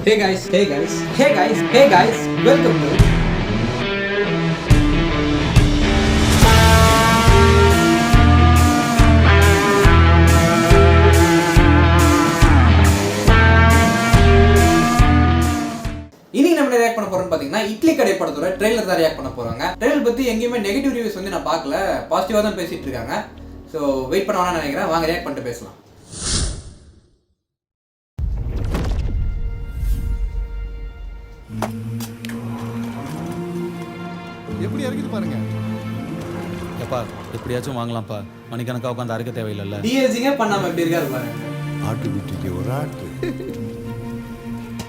Hey guys, welcome to இன்னைக்கு நம்ம react பண்ண போறோம்னு பாத்தீங்கன்னா இட்லி கடை படத்தோட ட்ரெய்லர் தான் ரியாக்ட் பண்ண போறாங்க. ட்ரெய்லர் பத்தி எங்கேயுமே நெகட்டிவ் ரிவ்யூஸ் வந்து நான் பார்க்கல, பாசிட்டிவா தான் பேசிட்டு இருக்காங்க. ஸோ வெயிட் பண்ண வேணாம்னு நினைக்கிறேன், வாங்க ரியாக்ட் பண்ணிட்டு பேசலாம். எப்படி இருக்குது பாருங்க. எப்பா எப்படியாச்சும் வாங்கலாம்ப்பா, மணிக்கணக்காக உட்காந்து அரைக்க தேவையில்லைல்ல. டிஎஸ்சிங்கே பண்ணாம எப்படி இருக்காரு பாருங்க. ஆட்டு குட்டிக்கு ஒரு ஆட்டு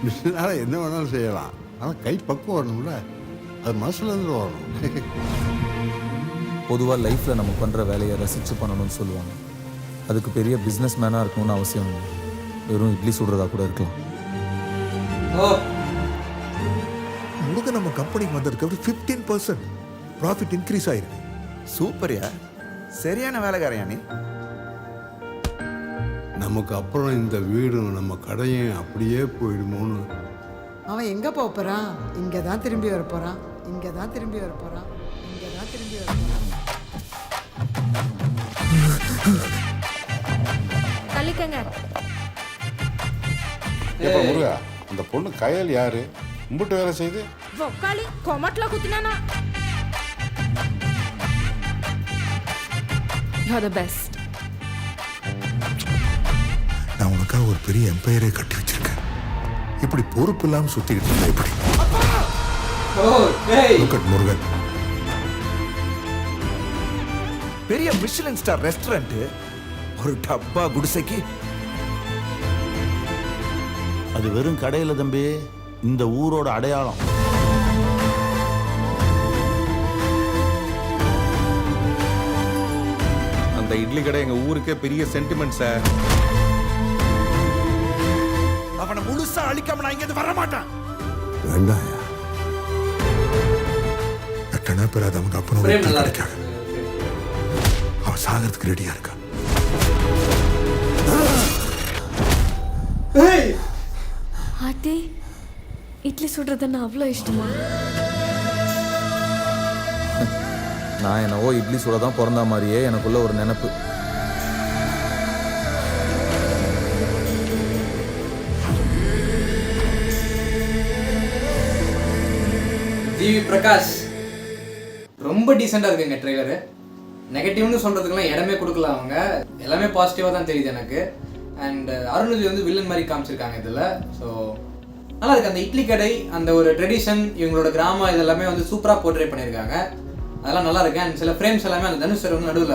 மிஷினால என்ன வேணாலும் செய்யலாம், ஆனால் கை பக்குவம் வரணும்ல, அது மனசுலேருந்து வரணும். பொதுவாக லைஃப்பில் நம்ம பண்ணுற வேலையை ரசித்து பண்ணணும்னு சொல்லுவாங்க. அதுக்கு பெரிய பிஸ்னஸ் மேனாக இருக்கணும்னு அவசியம் இல்லை, வெறும் இட்லி சுடுறதா கூட இருக்கலாம். முழுக்க நம்ம கம்பெனிக்கு வந்ததுக்கு 15% ப்ராஃபிட் இன்க்ரீஸ் ஆயிருக்கு. சூப்பர்யா, சரியான வேலைக்காரையா நீ. நமக்கு அப்புறம் இந்த வீடும் நம்ம கடையும் அப்படியே போயிடுமோன்னு. அவன் எங்கே போக போகிறான்? இங்கே தான் திரும்பி வர போகிறான், இங்கே தான் திரும்பி வர போகிறான், இங்கே தான் திரும்பி வர போகிறான். தள்ளிக்கங்க. எப்ப முருகா, அந்த பொண்ணு கயல் யாரு? கும்பிட்டு வேலை செய்து ఒక్కాలి కొమట్లో కుట్టినానా. You're the best. நான் உனக்காக ஒரு பெரிய எம்பையரே கட்டி வச்சிருக்கேன். இப்படி பொறுப்பு இல்லாமல் சுத்திக்கிட்டு இருந்தா இப்படி. Look at Murugan. பெரிய மிஷிலின் ஸ்டார் ரெஸ்டாரண்ட், ஒரு டப்பா குடிசைக்கு. அது வெறும் கடையில் தம்பி, இந்த ஊரோட அடையாளம். அந்த இட்லி கடை எங்க ஊருக்கே பெரிய சென்டிமெண்ட் சார். அவனை முழுசா அழிக்காம நான் இங்க வர மாட்டேன். வேண்டாயா, எட்டனா பேர் அவங்க அப்பனோட கிடைக்காது. அவன் சாகிறதுக்கு ரெடியா இருக்கா. ஆத்தி, இட்லி சுடுறதுன்னா அவ்வளோ இஷ்டமா? நான் என்னவோ இட்லி சுட தான் பிறந்த மாதிரியே எனக்குள்ள ஒரு நினைப்பு. ஜிவி பிரகாஷ் ரொம்ப டீசெண்டாக இருக்குங்க ட்ரெய்லரு. நெகட்டிவ்னு சொல்கிறதுக்கெல்லாம் இடமே கொடுக்கல அவங்க, எல்லாமே பாசிட்டிவாக தான் தெரியுது எனக்கு. அண்ட் அருண்விஜய் வந்து வில்லன் மாதிரி காமிச்சிருக்காங்க இதில். ஸோ நல்லா இருக்குது. அந்த இட்லி கடை, அந்த ஒரு ட்ரெடிஷன், இவங்களோட கிராமம், இதெல்லாமே வந்து சூப்பராக போர்ட்ரே பண்ணியிருக்காங்க. அதெல்லாம் நல்லா இருக்கு. அண்ட் சில ஃப்ரேம்ஸ் எல்லாமே அந்த தனுஷ் சார் வந்து நடுவில்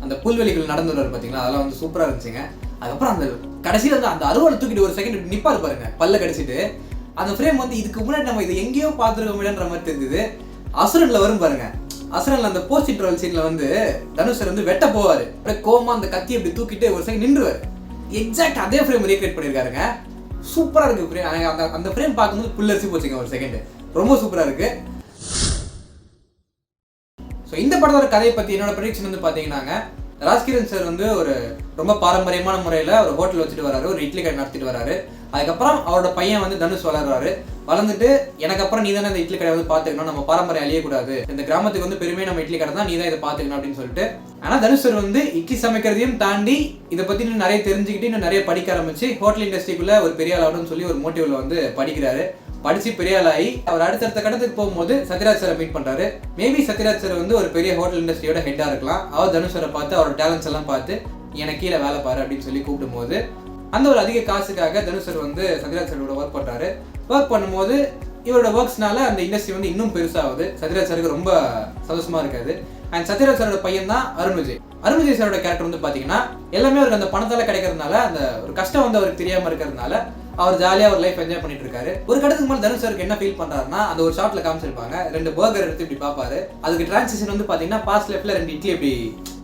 அந்த புல்வெளிகள் நடந்து வருவார் பார்த்தீங்களா, அதெல்லாம் வந்து சூப்பராக இருந்துச்சுங்க. அதுக்கப்புறம் அந்த கடைசியில் வந்து அந்த அருவாளை தூக்கிட்டு ஒரு செகண்ட் நிற்பார் பாருங்க, பல்ல கடிச்சிட்டு. அந்த ஃப்ரேம் வந்து இதுக்கு முன்னாடி நம்ம இதை எங்கேயோ பார்த்துருக்க முடியாதுன்ற மாதிரி தெரிஞ்சுது. அசுரனில் வரும் பாருங்க, அசுரனில் அந்த போஸ்ட் இன்டர்வல் சீனில் வந்து தனுஷ் சார் வந்து வெட்ட போவார், அப்படியே கோமா அந்த கத்தி அப்படி தூக்கிட்டு ஒரு செகண்ட் நின்றுவார். எக்ஸாக்ட் அதே ஃப்ரேம் ரீக்ரியேட் பண்ணியிருக்காருங்க. சூப்பராக இருக்குது ஃப்ரேம். அந்த ஃப்ரேம் பார்க்கும்போது புல்லரிசி போச்சுங்க ஒரு செகண்ட், ரொம்ப சூப்பராக இருக்குது. ஸோ இந்த படத்தோட கதையை பற்றி என்னோட ப்ரெடிக்ஷன் வந்து பார்த்தீங்கன்னாங்க, ராஜ்கிரண் சார் வந்து ஒரு ரொம்ப பாரம்பரியமான முறையில் ஒரு ஹோட்டல் வச்சுட்டு வராரு, ஒரு இட்லி கடை நடத்திட்டு வராரு. அதுக்கப்புறம் அவரோட பையன் வந்து தனுஷ் வளர்றாரு. வளர்ந்துட்டு எனக்கு அப்புறம் நீ தானே இந்த இட்லி கடை வந்து பார்த்துக்கணும், நம்ம பாரம்பரியம் அழியக்கூடாது, இந்த கிராமத்துக்கு வந்து பெருமையை நம்ம இட்லி கடை தான், நீ தான் இதை பார்த்துக்கணும் அப்படின்னு சொல்லிட்டு. ஆனால் தனுஷ் சார் வந்து இட்லி சமைக்கிறதையும் தாண்டி இதை பற்றி இன்னும் நிறைய தெரிஞ்சுக்கிட்டு இன்னும் நிறைய படிக்க ஆரம்பிச்சு ஹோட்டல் இண்டஸ்ட்ரிக்குள்ளே ஒரு பெரிய ஆளாகணும்னு சொல்லி ஒரு மோட்டிவில் வந்து படிக்கிறாரு. படிச்சு பெரிய ஆளாகி அவர் அடுத்தடுத்த கட்டத்துக்கு போகும்போது சத்யராஜ் சாரை மீட் பண்றாரு. மேபி சத்யராஜ் சார் வந்து ஒரு பெரிய ஹோட்டல் இண்டஸ்ட்ரியோட ஹெட்டா இருக்கலாம். அவர் தனுஷ் சாரை பார்த்து அவரோட டேலண்ட்ஸ் எல்லாம் பார்த்து எனக்கு கீழே வேலை பாரு அப்படின்னு சொல்லி கூப்பிடும் போது அந்த ஒரு அதிக காசுக்காக தனுஷ் சார் வந்து சத்யராஜ் சாரோட ஒர்க் பண்றாரு. ஒர்க் பண்ணும்போது இவரோட ஒர்க்ஸ்னால அந்த இண்டஸ்ட்ரி வந்து இன்னும் பெருசாகுது. சத்யராஜ் சாருக்கு ரொம்ப சந்தோஷமா இருக்காது. அண்ட் சத்யராஜ் சாரோட பையன் தான் அருண்விஜய். அருண்விஜய் சாரோட கேரக்டர் வந்து பாத்தீங்கன்னா எல்லாமே அவருக்கு அந்த பணத்தால கிடைக்கிறதுனால, அந்த ஒரு கஷ்டம் வந்து அவருக்கு தெரியாம இருக்கிறதுனால அவர் ஜாலியாக ஒரு லைஃப் என்ஜாய் பண்ணிட்டு இருக்காரு. ஒரு கட்டத்துக்கு மேலே தனுஷ் சாருக்கு என்ன ஃபீல் பண்றாருன்னா, அந்த ஒரு ஷாட்ல காமிச்சிருப்பாங்க, 2 பர்கர் எடுத்து இப்படி பார்ப்பாரு. அதுக்கு டிரான்சிஷன் வந்து பாத்தீங்கன்னா பாஸ்ட் லைஃப்ல 2 இட்லி இப்படி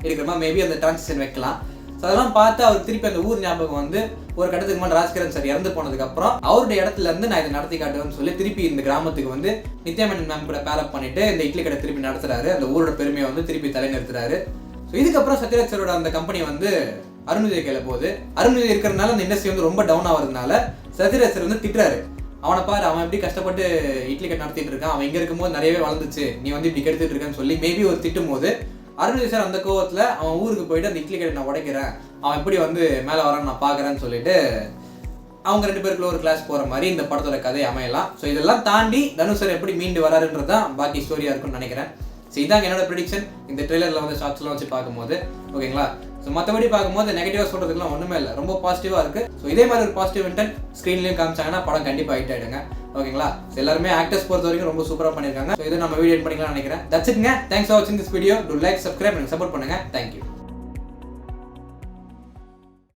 இருக்கிற மாதிரி மேபி அந்த டிரான்சிஷன் வைக்கலாம். ஸோ அதெல்லாம் பார்த்து அவர் திருப்பி அந்த ஊர் ஞாபகம் வந்து ஒரு கட்டத்துக்கு மேலே ராஜ்கிரண் சார் இறந்து போனதுக்கு அப்புறம் அவருடைய இடத்துல இருந்து நான் இதை நடத்தி காட்டுவேன்னு சொல்லி திருப்பி இந்த கிராமத்துக்கு வந்து நித்யா மேனன் மேம் கூட பேரப் பண்ணிட்டு இந்த இட்லி கடை திருப்பி நடத்துறாரு. அந்த ஊரோட பெருமையை வந்து திருப்பி தலைநிறுத்துறாரு. ஸோ இதுக்கப்புறம் சத்யராஜ் சாரோட அந்த கம்பெனி வந்து அருண்விஜய் கையில போகுது. அருண்விஜய் இருக்கிறதுனால அந்த இண்டஸ்ட்ரி வந்து ரொம்ப டவுன் ஆகிறதுனால சத்யராஜ் சார் வந்து திட்டுறாரு, அவனை பாரு, அவன் எப்படி கஷ்டப்பட்டு இட்லி கடை நடத்திட்டு இருக்கான், அவன் இங்கே இருக்கும்போது நிறையவே வளர்ந்துச்சு, நீ வந்து இப்படி கெடுத்துட்டு இருக்கேன்னு சொல்லி மேபி ஒரு திட்டும் போது அருண் சார் அந்த கோவத்தில் அவன் ஊருக்கு போயிட்டு அந்த இட்லி கடை நான் உடைக்கிறேன், அவன் எப்படி வந்து மேலே வரான்னு நான் பார்க்குறேன்னு சொல்லிட்டு அவங்க 2 பேருக்குள்ள ஒரு கிளாஸ் போகிற மாதிரி இந்த படத்தோட கதை அமையலாம். ஸோ இதெல்லாம் தாண்டி தனுஷ் சார் எப்படி மீண்டு வராருன்றது தான் பாக்கி ஸ்டோரியாக இருக்கும்னு நினைக்கிறேன். ஸோ இதாங்க என்னோட ப்ரெடிக்ஷன் இந்த ட்ரெய்லரில் வந்து ஷார்ட்ஸ்லாம் வச்சு பார்க்கும்போது. ஓகேங்களா? ஸோ மற்றபடி பார்க்கும்போது நெகட்டிவாக சொல்கிறதுக்குலாம் ஒன்றுமே இல்லை, ரொம்ப பாசிட்டிவாக இருக்குது. ஸோ இதே மாதிரி ஒரு பாசிட்டிவ் இன்டென்ட் ஸ்க்ரீன்லேயும் காமிச்சாங்கன்னா படம் கண்டிப்பாக ஹிட் ஆகிடுங்க. ஓகேங்களா? ஸோ எல்லாருமே ஆக்டர்ஸ் பொறுத்த வரைக்கும் ரொம்ப சூப்பராக பண்ணியிருக்காங்க. ஸோ இதை நம்ம வீடியோ பண்ணிக்கலாம்னு நினைக்கிறேன். தட்ஸ் இட்ங்க. தேங்க்ஸ் ஃபார் வாட்சிங் this video. To like, subscribe, எனக்கு சப்போர்ட் பண்ணுங்கள். தேங்க்யூ.